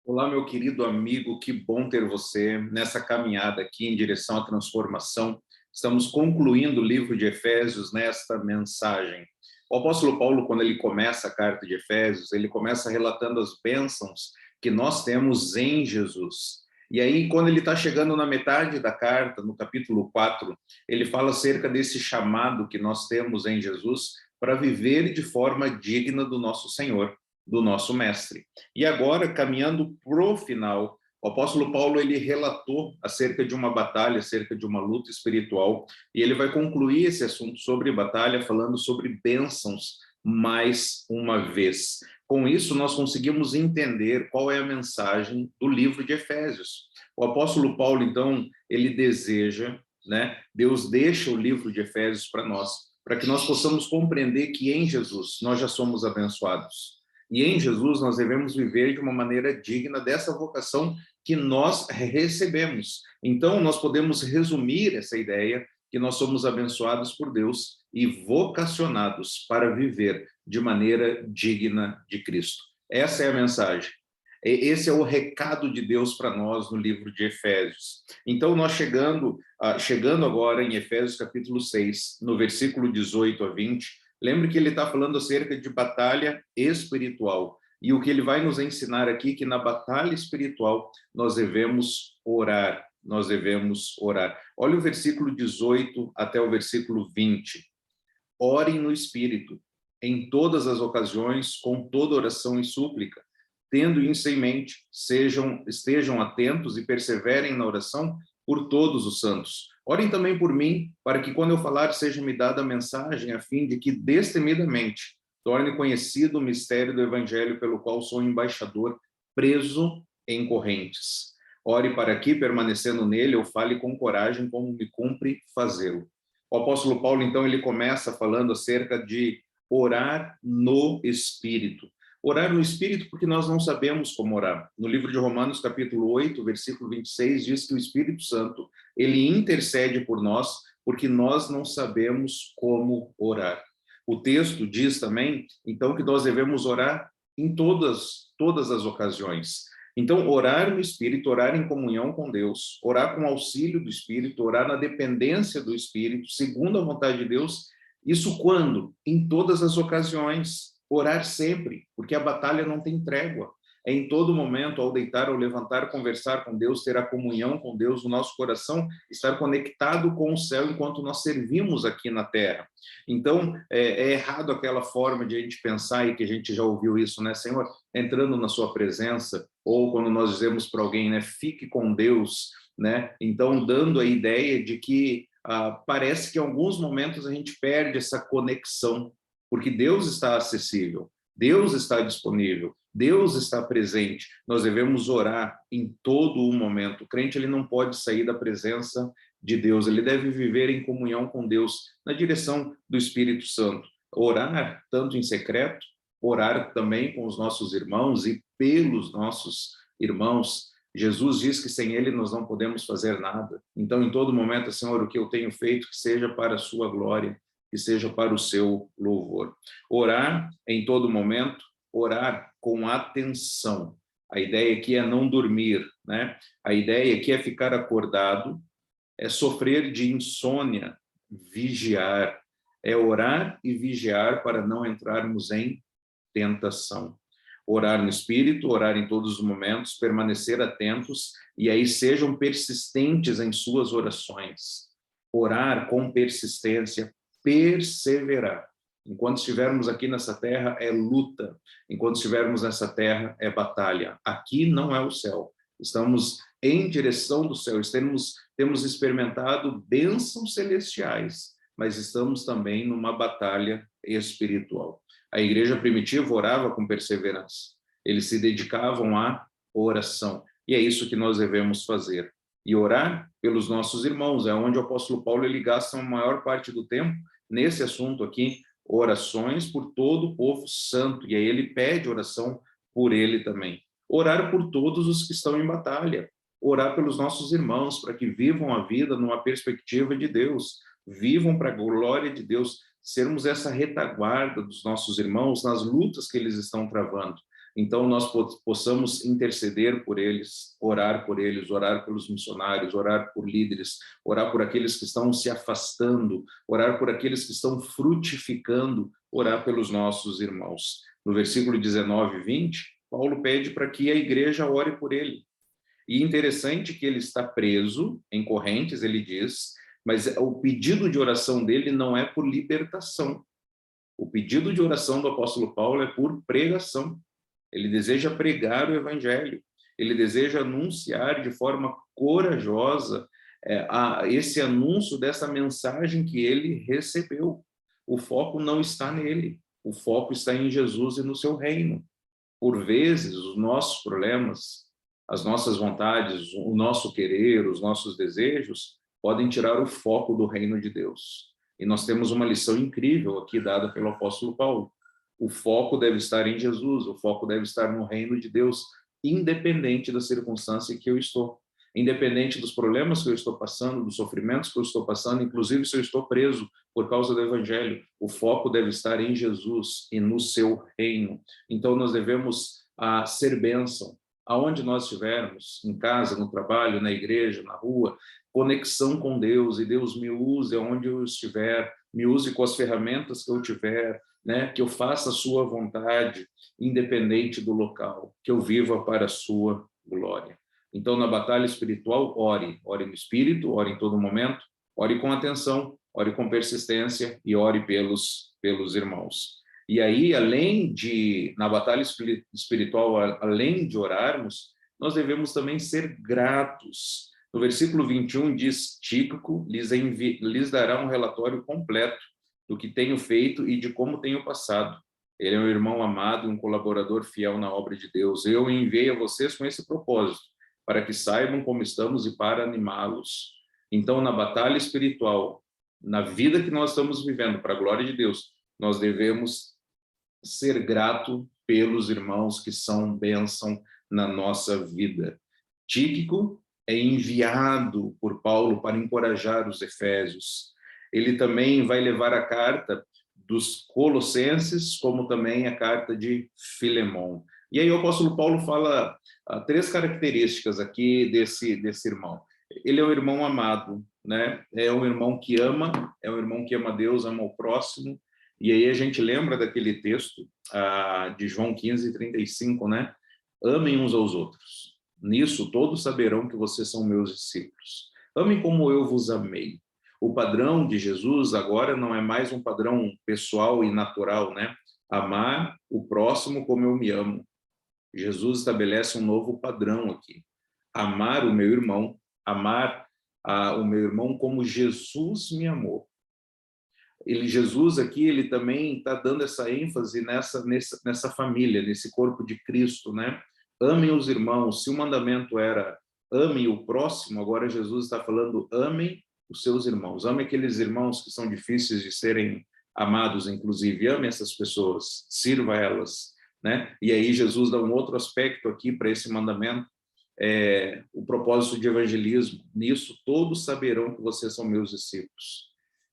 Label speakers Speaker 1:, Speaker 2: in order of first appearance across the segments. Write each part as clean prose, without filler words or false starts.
Speaker 1: Olá, meu querido amigo, que bom ter você nessa caminhada aqui em direção à transformação. Estamos concluindo o livro de Efésios nesta mensagem. O apóstolo Paulo, quando ele começa a carta de Efésios, ele começa relatando as bênçãos que nós temos em Jesus. E aí, quando ele está chegando na metade da carta, no capítulo 4, ele fala acerca desse chamado que nós temos em Jesus para viver de forma digna do nosso Senhor, do nosso Mestre. E agora, caminhando para o final, o apóstolo Paulo ele relatou acerca de uma batalha, acerca de uma luta espiritual, e ele vai concluir esse assunto sobre batalha falando sobre bênçãos mais uma vez. Com isso, nós conseguimos entender qual é a mensagem do livro de Efésios. O apóstolo Paulo, então, ele deseja, né? Deus deixa o livro de Efésios para nós, para que nós possamos compreender que em Jesus nós já somos abençoados. E em Jesus nós devemos viver de uma maneira digna dessa vocação que nós recebemos. Então nós podemos resumir essa ideia que nós somos abençoados por Deus e vocacionados para viver de maneira digna de Cristo. Essa é a mensagem. Esse é o recado de Deus para nós no livro de Efésios. Então nós chegando agora em Efésios capítulo 6, no versículo 18 a 20, lembre que ele está falando acerca de batalha espiritual. E o que ele vai nos ensinar aqui, que na batalha espiritual nós devemos orar. Nós devemos orar. Olha o versículo 18 até o versículo 20. Orem no Espírito, em todas as ocasiões, com toda oração e súplica. Tendo isso em mente, estejam atentos e perseverem na oração por todos os santos. Orem também por mim, para que quando eu falar seja-me dada a mensagem, a fim de que destemidamente torne conhecido o mistério do evangelho pelo qual sou embaixador, preso em correntes. Ore para que, permanecendo nele, eu fale com coragem como me cumpre fazê-lo. O apóstolo Paulo, então, ele começa falando acerca de orar no Espírito. Orar no Espírito porque nós não sabemos como orar. No livro de Romanos, capítulo 8, versículo 26, diz que o Espírito Santo, ele intercede por nós porque nós não sabemos como orar. O texto diz também, então, que nós devemos orar em todas as ocasiões. Então, orar no Espírito, orar em comunhão com Deus, orar com auxílio do Espírito, orar na dependência do Espírito, segundo a vontade de Deus, isso quando? Em todas as ocasiões. Orar sempre, porque a batalha não tem trégua. É em todo momento, ao deitar, ao levantar, conversar com Deus, ter a comunhão com Deus no nosso coração, estar conectado com o céu enquanto nós servimos aqui na terra. Então, é errado aquela forma de a gente pensar, e que a gente já ouviu isso, né? Senhor, entrando na sua presença, ou quando nós dizemos para alguém, né? Fique com Deus, né? Então, dando a ideia de que parece que em alguns momentos a gente perde essa conexão, porque Deus está acessível, Deus está disponível, Deus está presente. Nós devemos orar em todo o momento. O crente ele não pode sair da presença de Deus, ele deve viver em comunhão com Deus, na direção do Espírito Santo. Orar tanto em secreto, orar também com os nossos irmãos e pelos nossos irmãos. Jesus diz que sem ele nós não podemos fazer nada. Então, em todo momento, Senhor, o que eu tenho feito, que seja para a sua glória, que seja para o seu louvor. Orar em todo momento, orar com atenção. A ideia aqui é não dormir, né? A ideia aqui é ficar acordado, é sofrer de insônia, vigiar. É orar e vigiar para não entrarmos em tentação. Orar no Espírito, orar em todos os momentos, permanecer atentos e aí sejam persistentes em suas orações. Orar com persistência, perseverar. Enquanto estivermos aqui nessa terra é luta, enquanto estivermos nessa terra é batalha. Aqui não é o céu, estamos em direção do céu, temos experimentado bênçãos celestiais, mas estamos também numa batalha espiritual. A igreja primitiva orava com perseverança, eles se dedicavam à oração, e é isso que nós devemos fazer. E orar pelos nossos irmãos, é onde o apóstolo Paulo ele gasta a maior parte do tempo nesse assunto aqui, orações por todo o povo santo, e aí ele pede oração por ele também. Orar por todos os que estão em batalha, orar pelos nossos irmãos, para que vivam a vida numa perspectiva de Deus, vivam para a glória de Deus, sermos essa retaguarda dos nossos irmãos nas lutas que eles estão travando. Então, nós possamos interceder por eles, orar pelos missionários, orar por líderes, orar por aqueles que estão se afastando, orar por aqueles que estão frutificando, orar pelos nossos irmãos. No versículo 19 e 20, Paulo pede para que a igreja ore por ele. E interessante que ele está preso em correntes, ele diz, mas o pedido de oração dele não é por libertação. O pedido de oração do apóstolo Paulo é por pregação. Ele deseja pregar o evangelho. Ele deseja anunciar de forma corajosa esse anúncio dessa mensagem que ele recebeu. O foco não está nele. O foco está em Jesus e no seu reino. Por vezes, os nossos problemas, as nossas vontades, o nosso querer, os nossos desejos, podem tirar o foco do reino de Deus. E nós temos uma lição incrível aqui dada pelo apóstolo Paulo. O foco deve estar em Jesus, o foco deve estar no reino de Deus, independente da circunstância em que eu estou, independente dos problemas que eu estou passando, dos sofrimentos que eu estou passando, inclusive se eu estou preso por causa do evangelho, o foco deve estar em Jesus e no seu reino. Então nós devemos ser bênção, aonde nós estivermos, em casa, no trabalho, na igreja, na rua, conexão com Deus, e Deus me use onde eu estiver, me use com as ferramentas que eu tiver, né? Que eu faça a sua vontade, independente do local, que eu viva para a sua glória. Então, na batalha espiritual, ore no Espírito, ore em todo momento, ore com atenção, ore com persistência e ore pelos irmãos. E aí, na batalha espiritual, além de orarmos, nós devemos também ser gratos. No versículo 21 diz, Tíquico lhes dará um relatório completo do que tenho feito e de como tenho passado. Ele é um irmão amado e um colaborador fiel na obra de Deus. Eu enviei a vocês com esse propósito, para que saibam como estamos e para animá-los. Então, na batalha espiritual, na vida que nós estamos vivendo, para a glória de Deus, nós devemos ser grato pelos irmãos que são bênção na nossa vida. Tíquico é enviado por Paulo para encorajar os efésios. Ele também vai levar a carta dos Colossenses, como também a carta de Filemon. E aí o apóstolo Paulo fala três características aqui desse irmão. Ele é um irmão amado, né? É um irmão que ama a Deus, ama o próximo. E aí a gente lembra daquele texto de João 15:35, né? Amem uns aos outros. Nisso todos saberão que vocês são meus discípulos. Amem como eu vos amei. O padrão de Jesus agora não é mais um padrão pessoal e natural, né? Amar o próximo como eu me amo. Jesus estabelece um novo padrão aqui. Amar o meu irmão, amar o meu irmão como Jesus me amou. Jesus aqui, ele também está dando essa ênfase nessa família, nesse corpo de Cristo, né? Amem os irmãos. Se o mandamento era amem o próximo, agora Jesus está falando amem os seus irmãos. Amem aqueles irmãos que são difíceis de serem amados, inclusive. Amem essas pessoas, sirva elas, né? E aí Jesus dá um outro aspecto aqui para esse mandamento, o propósito de evangelismo. Nisso todos saberão que vocês são meus discípulos.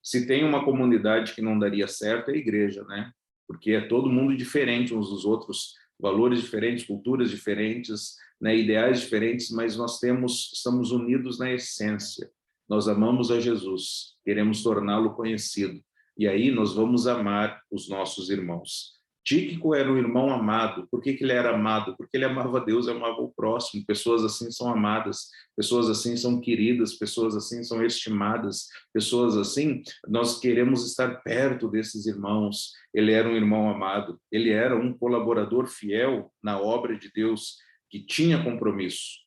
Speaker 1: Se tem uma comunidade que não daria certo, é a igreja, né? Porque é todo mundo diferente uns dos outros, valores diferentes, culturas diferentes, né? Ideais diferentes, mas nós estamos unidos na essência. Nós amamos a Jesus, queremos torná-lo conhecido. E aí nós vamos amar os nossos irmãos. Tíquico era um irmão amado. Por que ele era amado? Porque ele amava Deus e amava o próximo. Pessoas assim são amadas, pessoas assim são queridas, pessoas assim são estimadas, pessoas assim, nós queremos estar perto desses irmãos. Ele era um irmão amado, ele era um colaborador fiel na obra de Deus, que tinha compromisso,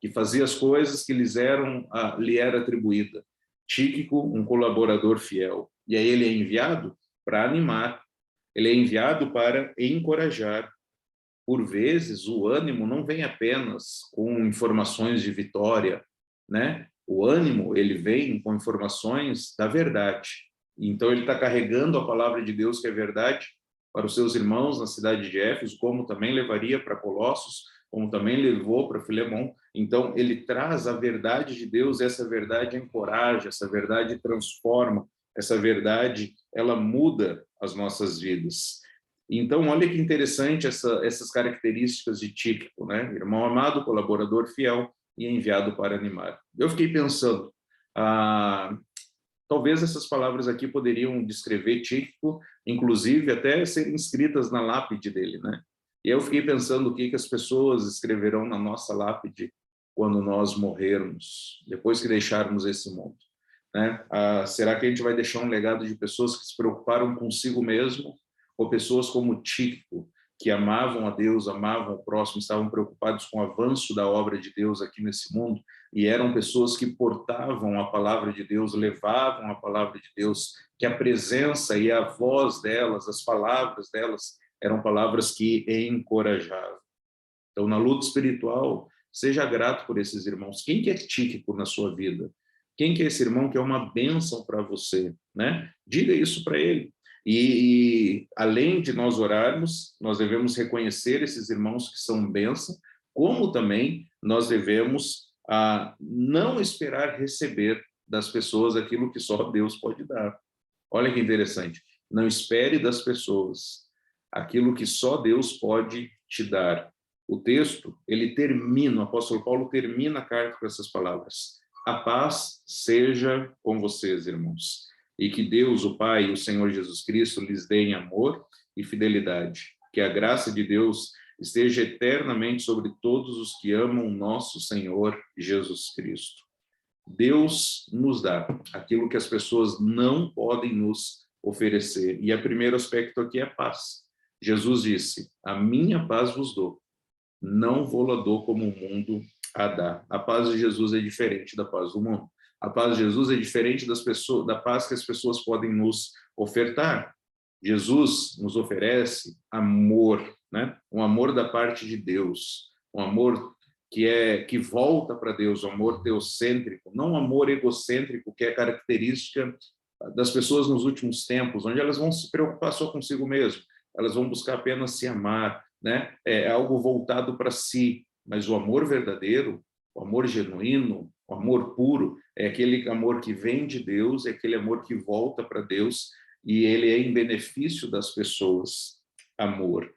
Speaker 1: que fazia as coisas que lhe era atribuída. Tíquico, um colaborador fiel. E aí ele é enviado para animar, ele é enviado para encorajar. Por vezes, o ânimo não vem apenas com informações de vitória, né? O ânimo, ele vem com informações da verdade. Então, ele está carregando a palavra de Deus, que é verdade, para os seus irmãos na cidade de Éfeso, como também levaria para Colossos, como também levou para Filemon. Então, ele traz a verdade de Deus, e essa verdade encoraja, essa verdade transforma, essa verdade, ela muda as nossas vidas. Então, olha que interessante essas características de Tíquico, né? Irmão amado, colaborador fiel e enviado para animar. Eu fiquei pensando, talvez essas palavras aqui poderiam descrever Tíquico, inclusive até serem escritas na lápide dele, né? E eu fiquei pensando o que as pessoas escreverão na nossa lápide quando nós morrermos, depois que deixarmos esse mundo, né? Será que a gente vai deixar um legado de pessoas que se preocuparam consigo mesmo, ou pessoas como Tíquico, que amavam a Deus, amavam o próximo, estavam preocupados com o avanço da obra de Deus aqui nesse mundo, e eram pessoas que portavam a palavra de Deus, levavam a palavra de Deus, que a presença e a voz delas, as palavras delas, eram palavras que encorajavam. Então, na luta espiritual, seja grato por esses irmãos. Quem que é Tíquico na sua vida? Quem que é esse irmão que é uma bênção para você, né? Diga isso para ele. E além de nós orarmos, nós devemos reconhecer esses irmãos que são bênção, como também nós devemos não esperar receber das pessoas aquilo que só Deus pode dar. Olha que interessante. Não espere das pessoas aquilo que só Deus pode te dar. O texto, ele termina, o apóstolo Paulo termina a carta com essas palavras. A paz seja com vocês, irmãos, e que Deus, o Pai e o Senhor Jesus Cristo lhes deem amor e fidelidade. Que a graça de Deus esteja eternamente sobre todos os que amam nosso Senhor Jesus Cristo. Deus nos dá aquilo que as pessoas não podem nos oferecer. E o primeiro aspecto aqui é paz. Jesus disse, a minha paz vos dou, não vou-la dou como o mundo a dá. A paz de Jesus é diferente da paz do mundo. A paz de Jesus é diferente da paz que as pessoas podem nos ofertar. Jesus nos oferece amor, né? Um amor da parte de Deus, um amor que volta para Deus, um amor teocêntrico, não um amor egocêntrico, que é característica das pessoas nos últimos tempos, onde elas vão se preocupar só consigo mesmo, elas vão buscar apenas se amar, né? É algo voltado para si, mas o amor verdadeiro, o amor genuíno, o amor puro, é aquele amor que vem de Deus, é aquele amor que volta para Deus, e ele é em benefício das pessoas. Amor.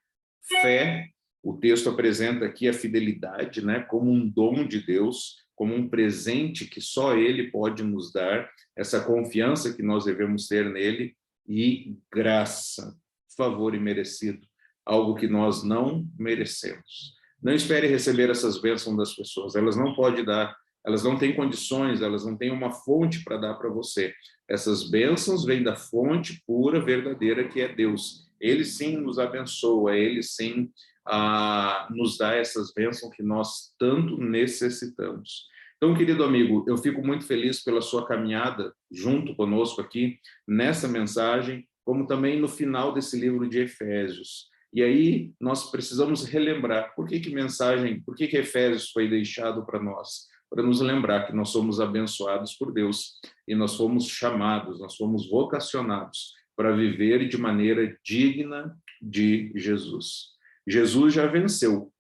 Speaker 1: Fé, o texto apresenta aqui a fidelidade, né, como um dom de Deus, como um presente que só ele pode nos dar, essa confiança que nós devemos ter nele, e graça, favor imerecido, algo que nós não merecemos. Não espere receber essas bênçãos das pessoas, elas não podem dar, elas não têm condições, elas não têm uma fonte para dar para você. Essas bênçãos vêm da fonte pura, verdadeira, que é Deus. Ele sim nos abençoa, ele sim nos dá essas bênçãos que nós tanto necessitamos. Então, querido amigo, eu fico muito feliz pela sua caminhada junto conosco aqui nessa mensagem, como também no final desse livro de Efésios. E aí nós precisamos relembrar por que Efésios foi deixado para nós? Para nos lembrar que nós somos abençoados por Deus e nós fomos chamados, nós fomos vocacionados para viver de maneira digna de Jesus. Jesus já venceu,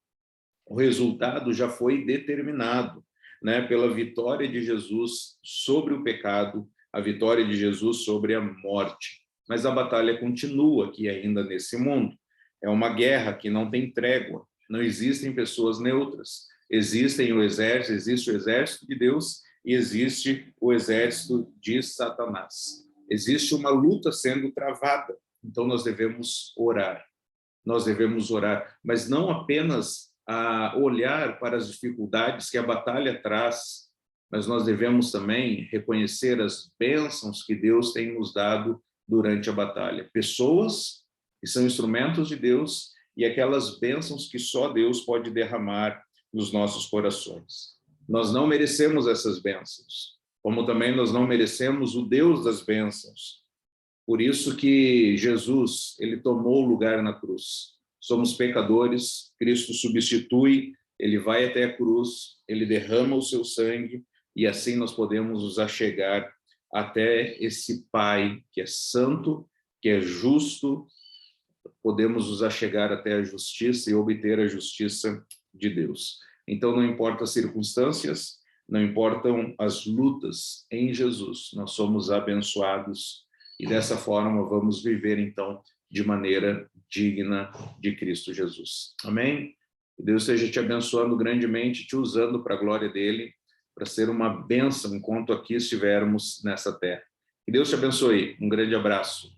Speaker 1: o resultado já foi determinado, né, pela vitória de Jesus sobre o pecado, a vitória de Jesus sobre a morte. Mas a batalha continua aqui ainda nesse mundo. É uma guerra que não tem trégua, não existem pessoas neutras. Existe o exército de Deus e existe o exército de Satanás. Existe uma luta sendo travada, então nós devemos orar. Nós devemos orar, mas não apenas olhar para as dificuldades que a batalha traz, mas nós devemos também reconhecer as bênçãos que Deus tem nos dado durante a batalha. Pessoas que são instrumentos de Deus e aquelas bênçãos que só Deus pode derramar nos nossos corações. Nós não merecemos essas bênçãos, como também nós não merecemos o Deus das bênçãos. Por isso que Jesus, ele tomou lugar na cruz. Somos pecadores, Cristo substitui, ele vai até a cruz, ele derrama o seu sangue, e assim nós podemos nos achegar até esse Pai que é santo, que é justo, podemos nos achegar até a justiça e obter a justiça de Deus. Então não importa as circunstâncias, não importam as lutas, em Jesus nós somos abençoados e dessa forma vamos viver então de maneira digna de Cristo Jesus. Amém? Que Deus esteja te abençoando grandemente, te usando para a glória dele, para ser uma bênção enquanto aqui estivermos nessa terra. Que Deus te abençoe. Um grande abraço.